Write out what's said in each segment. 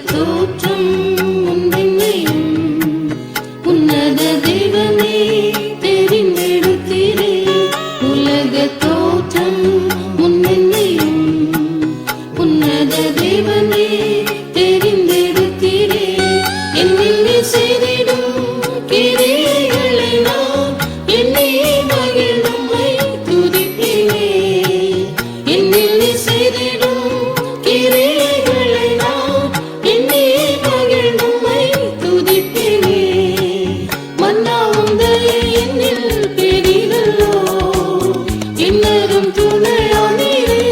தோற்றம் உன்னையும் உன்னத தேவனே தெரிந்தெடுத்தீரே. உலக தோற்றம் உன்னையும் உன்னத தேவனே தெரிந்தெடுத்தீரே. என்னில் செய்திடும் கிரியைகளை நான் என்னை மகிழ்வுமை துதிப்பேனே. என்னில் செய்திடும் கிரியைகளை நான் என்னை மகிழ்வுமை துதிப்பேனே. மன்னாவும் தயை என்னில் பெரிதல்லோ, என்னரும் துணையானீரே.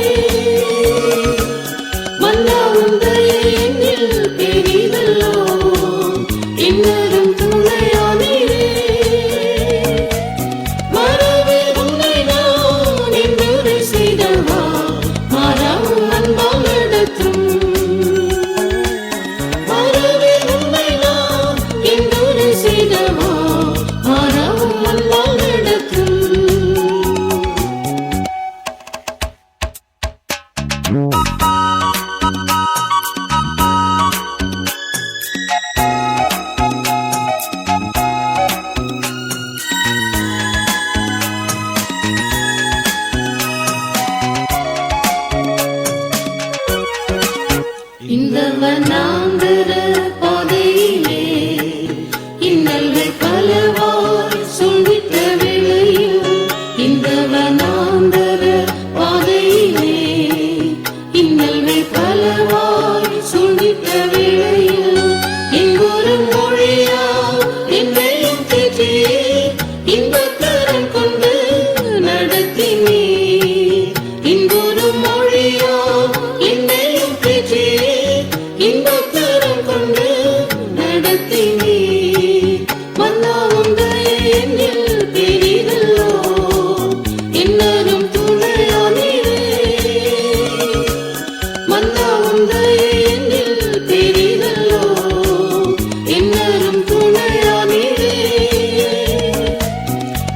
மன்னாவும் தயை என்னில் பெரிதல்லோ, என்னரும் துணையானீரே. மறவே உன்னை நான் என்றுரை செய்தவா, மாறாவும் அன்பால் நடத்தும். மறவே உன்னை நான் என்றுரை செய்தவா, மாறாவும் அன்பால் நடத்தும். இந்த வனாந்தர பாதையிலே இன்னல்கள் பலவாய் சூழ்ந்திட்ட வேளையில், இந்த வனாந்தர பாதையிலே இன்னல்கள் பலவாய் சூழ்ந்திட்ட வேளையில், எங்கொரு மொழியால் என்னையும் தேற்றியே இன்பக்கரம் கொண்டு நடத்தினீர். எங்கொரு மொழியால் என்னையும் தேற்றியே இன்பக்கரம் கொண்டு நடத்தினீர். மன்னாவும் தயை என்னில் பெரிதல்லோ, என்னரும் துணையானீரே. மன்னாவும் தயை என்னில் பெரிதல்லோ, என்னரும் துணையானீரே.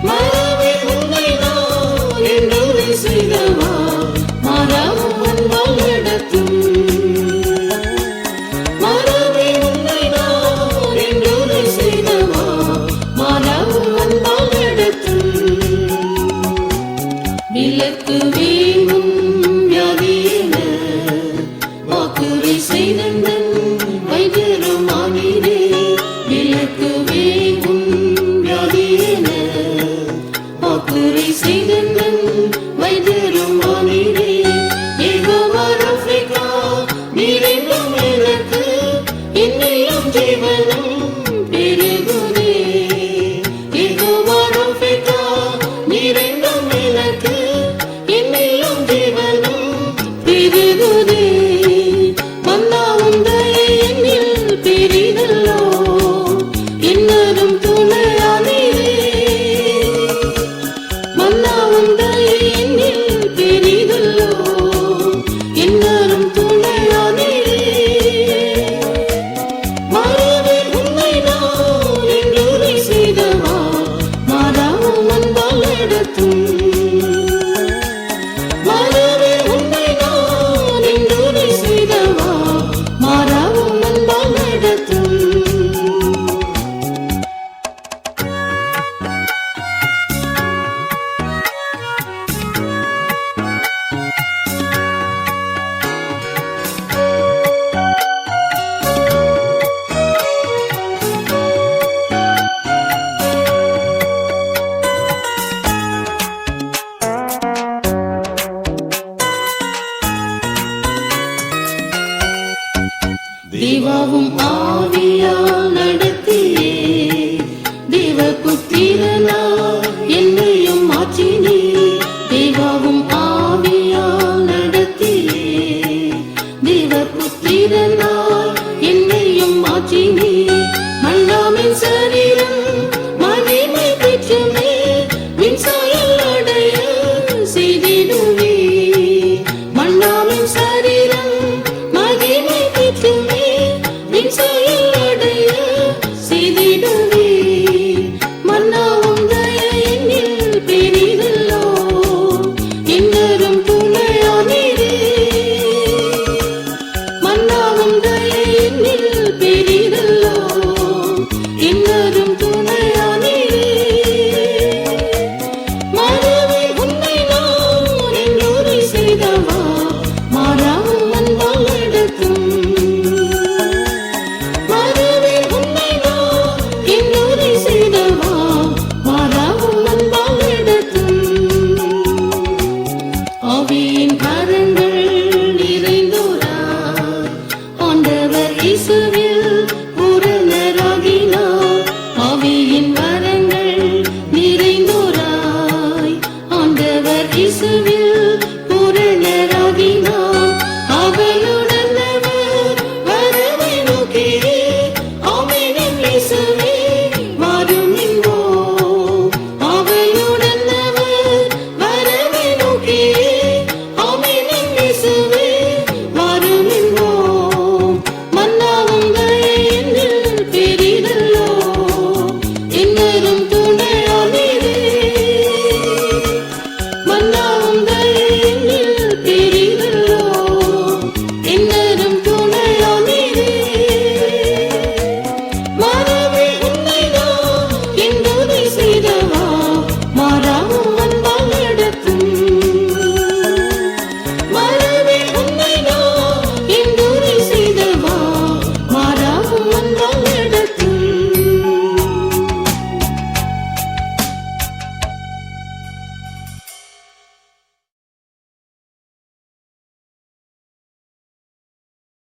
மறவே உன்னை நான் என்றுரை செய்தவா, மாறாவும் அன்பால் நடத்தும். மறவே உன்னை நான் என்றுரை செய்தவா, மாறாவும் அன்பால் நடத்தும். விலக்கு வேணும் வியாதியென வாக்குரை செய்தந்தன் வைத்தியருமானீரே. விலக்கு வேணும் வியாதியென வாக்குரை செய்தந்தன் வைத்தியருமானீரே. யெகோவா ரஃபீகா, நீரென்றும் எனக்கு என்னையும் ஜீவனும் பெருகுதே. யெகோவா ரஃபீகா, நீரென்றும் எனக்கு என்னையும் ஜீவனும் பெருகுதே. மன்னாவும் தயை என்னில் பெரிதல்லோ, என்னரும் துணையானீரே. மன்னாவும் தயை என்னில் பெரிதல்லோ, என்னரும் துணையானீரே. மறவே உன்னை நான் என்றுரை செய்தவா, மாறாவும் அன்பால் நடத்தும். மறவே உன்னை நான் என்றுரை செய்தவா, மாறாவும் அன்பால் நடத்தும். தேவாவும் ஆவியால் நடத்தியே, தேவபுத்திரனாய் என்னையும் மாற்றினே. தேவாவும் ஆவியால் நடத்தியே, தேவபுத்திரனாய் என்னையும் மாற்றினே. மண்ணாமின் சரீரம் மகிமை பெற்றுமே, விண்சாயல் அடைய செய்திடுவே. மண்ணாமின் சரீரம் மகிமை பெற்றுமே, விண்சாயல் இயேசுவே